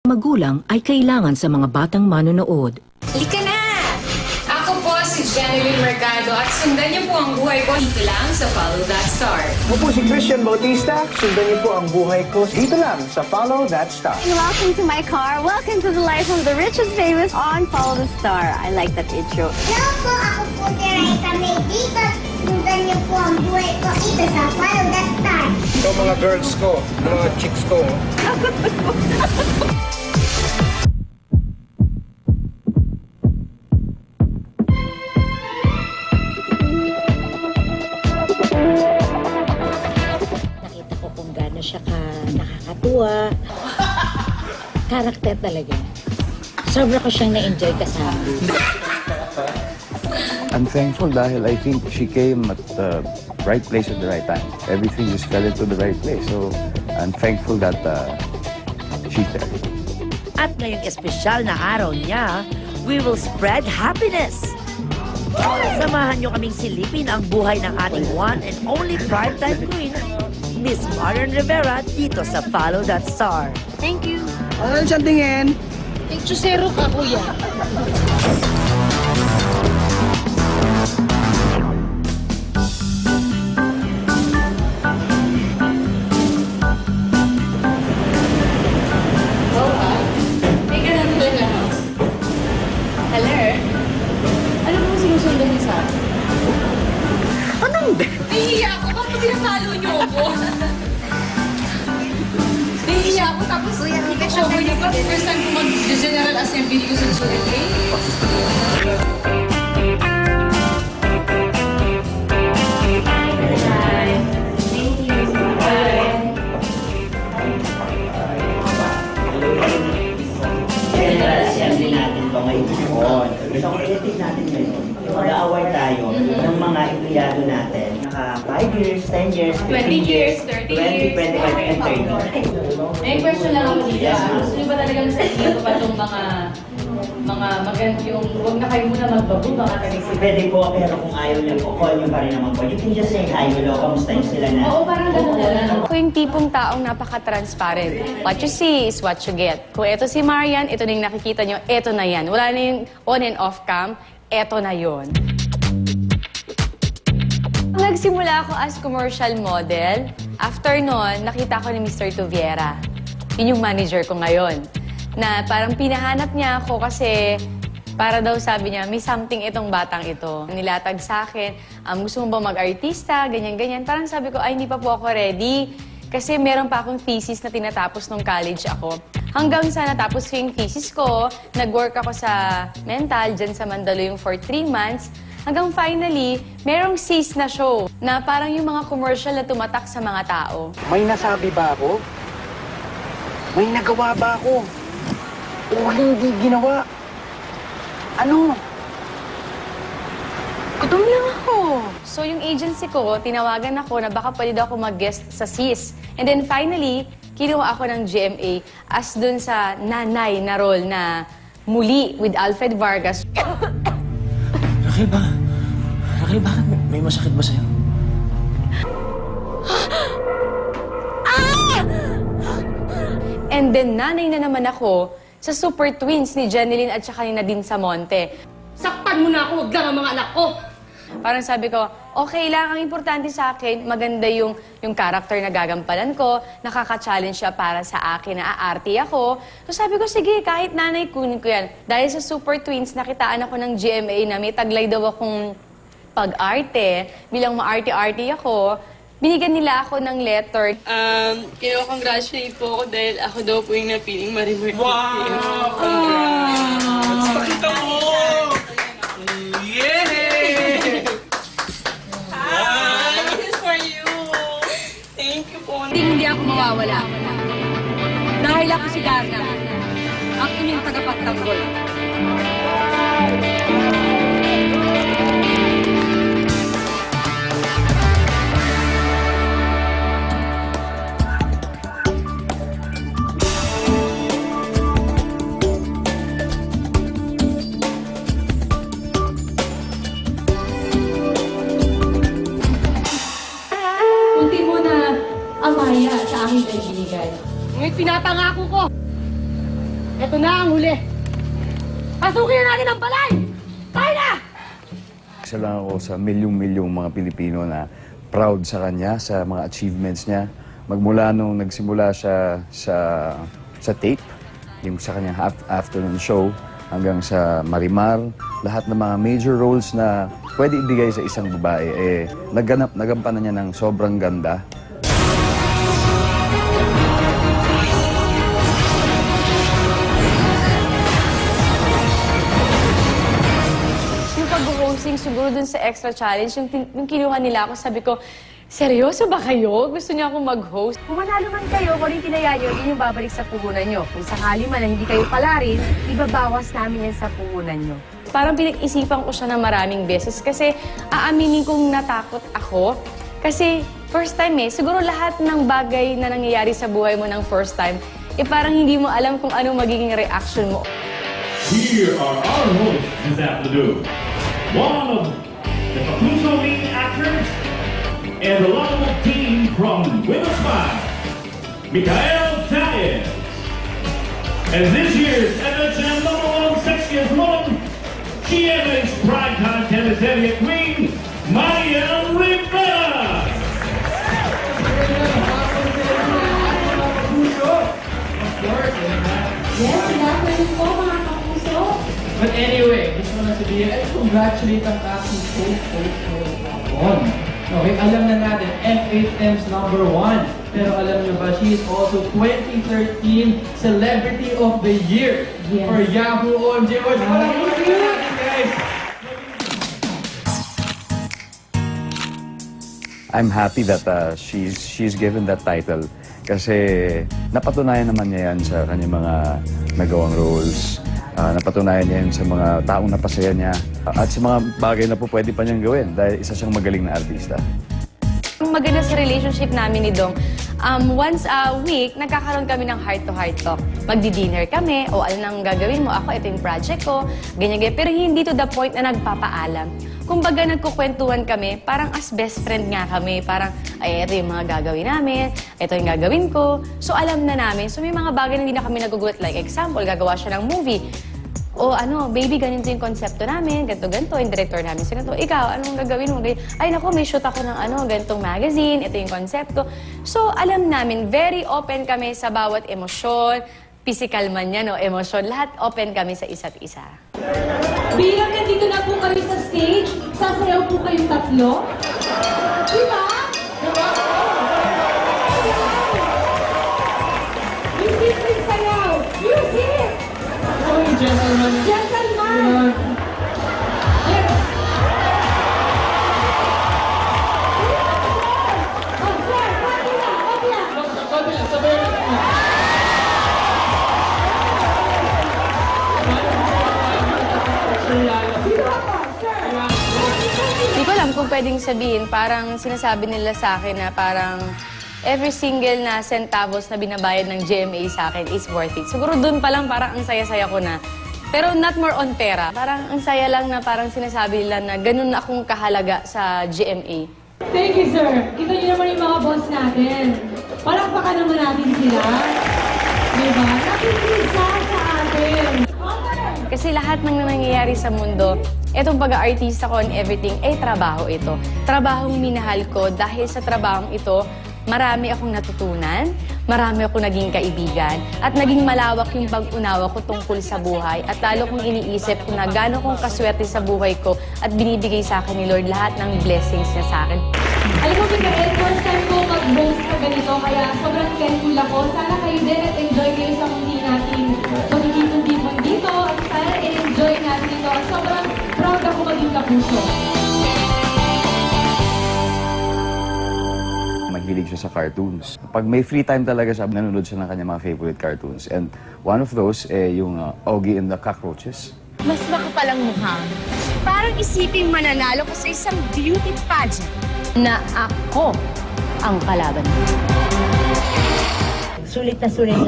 magulang ay kailangan sa mga batang manonood. Halika na! Ako po si Jeneline Mercado at sundan niyo po ang buhay ko dito lang sa Follow That Star. Ako po si Christian Bautista. Sundan niyo po ang buhay ko dito lang sa Follow That Star. And welcome to my car. Welcome to the life of the rich and famous on Follow the Star. I like that intro. Hello po, ako po si Raisa May dito. Sundan niyo po ang buhay ko dito sa Follow That Star. Ito mga girls ko, mga chicks ko. Nakita ko kung gaano siya nakakatuwa. Karakter talaga. Sobra ko siyang na-enjoy kasama. I'm thankful dahil I think she came at the right place at the right time. Everything just fell into the right place. So I'm thankful that she's there. At ngayong espesyal na araw niya, we will spread happiness. Samahan niyo kaming silipin ang buhay ng ating one and only primetime queen, Miss Marian Rivera, dito sa Follow That Star. Thank you. Ano siyang tingin? Chusero ka, kuya. May ganun talaga. Hello? Ano po sinusundan niyo sa akin? Anong be? Nahihiya ako. Bakit pinasalo niyo ako? Nahihiya ako tapos over niyo pa. First time ko mag-General Assembly ko sa Chile. General Assembly natin ito ngayon. So, kung i-take natin ngayon, mag-award tayo ng mga empleyado natin. Naka 5 years, 10 years, 20 years, 30 years. 20, 25, and 30. May question lang ako dito. Yes, ma'am. Gusto niyo ba talagang sabihin ko pa itong mga maganda yung huwag na kayo muna magbago, mga tagisip? Pwede po, pero kung ayaw niyo po, call niyo pa rin naman po. You can just say hi, hello, kamusta yung sila na? Oo, parang gano'n na lang. Ako yung tipong taong napaka-transparent. What you see is what you get. Kung ito si Marian, ito na yung nakikita nyo, ito na yan. Wala na yung on and off cam, ito na yon. Nagsimula ako as commercial model. After nun, nakita ko ni Mr. Tuviera. Yun yung manager ko ngayon. Na parang pinahanap niya ako kasi para daw sabi niya, may something itong batang ito. Nilatag sa akin, gusto mo ba mag-artista, ganyan-ganyan. Parang sabi ko, ay hindi pa po ako ready. Kasi meron pa akong thesis na tinatapos nung college ako. Hanggang sa natapos ko yung thesis ko, nag-work ako sa mental, dyan sa Mandaluyong for 3 months. Hanggang finally, merong sis na show na parang yung mga commercial na tumatak sa mga tao. May nasabi ba ako? May nagawa ba ako? O hindi ginawa? Ano? Gutom lang ako. So yung agency ko, tinawagan ako na baka pwede daw ako mag-guest sa SIS. And then finally, kinuha ako ng GMA as dun sa nanay na role na Muli with Alfred Vargas. Raquel, bakit may masakit ba sa'yo? And then nanay na naman ako sa Super Twins ni Jeneline at saka ni Nadine Samonte. Saktan mo na ako, huwag lang ang mga anak ko! Parang sabi ko, okay lang, ang importante sa akin, maganda yung character na gagampanan ko, nakaka-challenge siya para sa akin, na aarty ako. So sabi ko, sige, kahit nanay, kunin ko yan. Dahil sa Super Twins, nakitaan ako ng GMA na may taglay daw akong pag-arte, bilang ma-arty-arty ako, binigyan nila ako ng letter. Kino-congratulate po ako dahil ako daw po yung napiling Marimar. Wow! Pakita mo! Yay! This is for you. Thank you po. Hindi ako mawawala. Dahil ako si Darna, ang inyong tagapagtanggol. Amaya sa aking kaibigan. Ngunit pinapangako ko, Ito na ang huli. Pasukin na natin ang balay! Tayo na! Isa lang ako sa milyong-milyong mga Pilipino na proud sa kanya, sa mga achievements niya. Magmula nung nagsimula siya sa tape, yung sa kanyang afternoon show, hanggang sa Marimar, lahat ng mga major roles na pwede ibigay sa isang babae, nagampanan niya ng sobrang ganda. Yung pag-hosting siguro dun sa extra challenge, yung kinuha nila ako, sabi ko, seryoso ba kayo? Gusto niya akong mag-host? Kung manalo man kayo, kung rin tinaya nyo, yun yung babalik sa puhunan nyo. Kung sakali man na hindi kayo pala rin, ibabawas namin yan sa puhunan nyo. Parang pinag-isipan ko siya na maraming beses kasi aaminin kong natakot ako. Kasi first time siguro lahat ng bagay na nangyayari sa buhay mo ng first time, parang hindi mo alam kung ano magiging reaction mo. Here are our hosts this afternoon. One of the Kapuso main actors and the lovable team from Women's Five, Mikael Taez. And this year's MSM #1 sexiest woman, GMA's primetime teleserye queen, Marian Rivera. Yes, sinasabi po mga kapuso. But anyway, gusto ko na sabihin, ay congratulate ang aking co-host ngayon. Okay, alam na natin, F8M's #1. Pero alam niyo ba, she is also 2013 Celebrity of the Year for Yahoo OMG Awards. Thank you natin, guys! I'm happy that she's given that title kasi napatunayan naman niya yan sa kanyang mga nagawang roles. Napatunayan niya yan sa mga taong napasaya niya at sa mga bagay na po pwede pa niyang gawin dahil isa siyang magaling na artista. Ang maganda sa relationship namin ni Dong, once a week, nagkakaroon kami ng heart-to-heart talk. Magdi-dinner kami, o ano nang gagawin mo, ako, ito yung project ko, ganyan-ganyan. Pero hindi to the point na nagpapaalam. Kumbaga, nagkukwentuhan kami, parang as best friend nga kami. Parang, ay, ito yung mga gagawin namin, ito yung gagawin ko. So, alam na namin. So, may mga bagay na hindi na kami nagugulat. Like, example, gagawa siya ng movie. O ano, baby, ganito yung konsepto namin, ganito-ganito, yung director namin. So, ganito, ikaw, anong gagawin mo? Ay, naku, may shoot ako ng ganitong magazine, ito yung konsepto. So, alam namin, very open kami sa bawat emosyon, physical man yan o emosyon, lahat open kami sa isa't isa. Bilang nandito na po kayo sa stage, sasayaw po kayong tatlo. Diba? Music yung sayaw! Music! Oh, gentleman! Gentleman! Oh, sir! Kabila! Sabayan natin. Hindi ko alam kung pwedeng sabihin, parang sinasabi nila sa akin na parang every single na centavos na binabayad ng GMA sa akin is worth it. Siguro dun pa lang parang ang saya-saya ko na. Pero not more on pera. Parang ang saya lang na parang sinasabi nila na ganun akong kahalaga sa GMA. Thank you, sir. Kita niyo naman yung mga boss natin. Palakpakan naman natin sila. Diba? Nakikisa sa atin. Kasi lahat ng nangyayari sa mundo, etong pag-aartista ko and everything, trabaho ito. Trabahong minahal ko dahil sa trabahong ito, marami akong natutunan, marami akong naging kaibigan, at naging malawak yung pag-unawa ko tungkol sa buhay. At lalo kong iniisip kung na gano'n kong kaswerte sa buhay ko at binibigay sa akin ni Lord lahat ng blessings niya sa akin. Alam mo, Mikael, first time ko mag-boast na ganito, kaya sobrang thankful ako. Sana kayo din at enjoy kayo sa muli natin pagkikitong-tipon dito. At sana enjoy natin ito. At sobrang proud ako maging kapuso. Mahilig siya sa cartoons. Pag may free time talaga siya, nanonood siya ng kanyang mga favorite cartoons. And one of those, yung Augie and the Cockroaches. Mas makapalang mukha. Parang isipin mananalo ko sa isang beauty pageant na ako ang kalaban mo. Sulit na sulit lahat.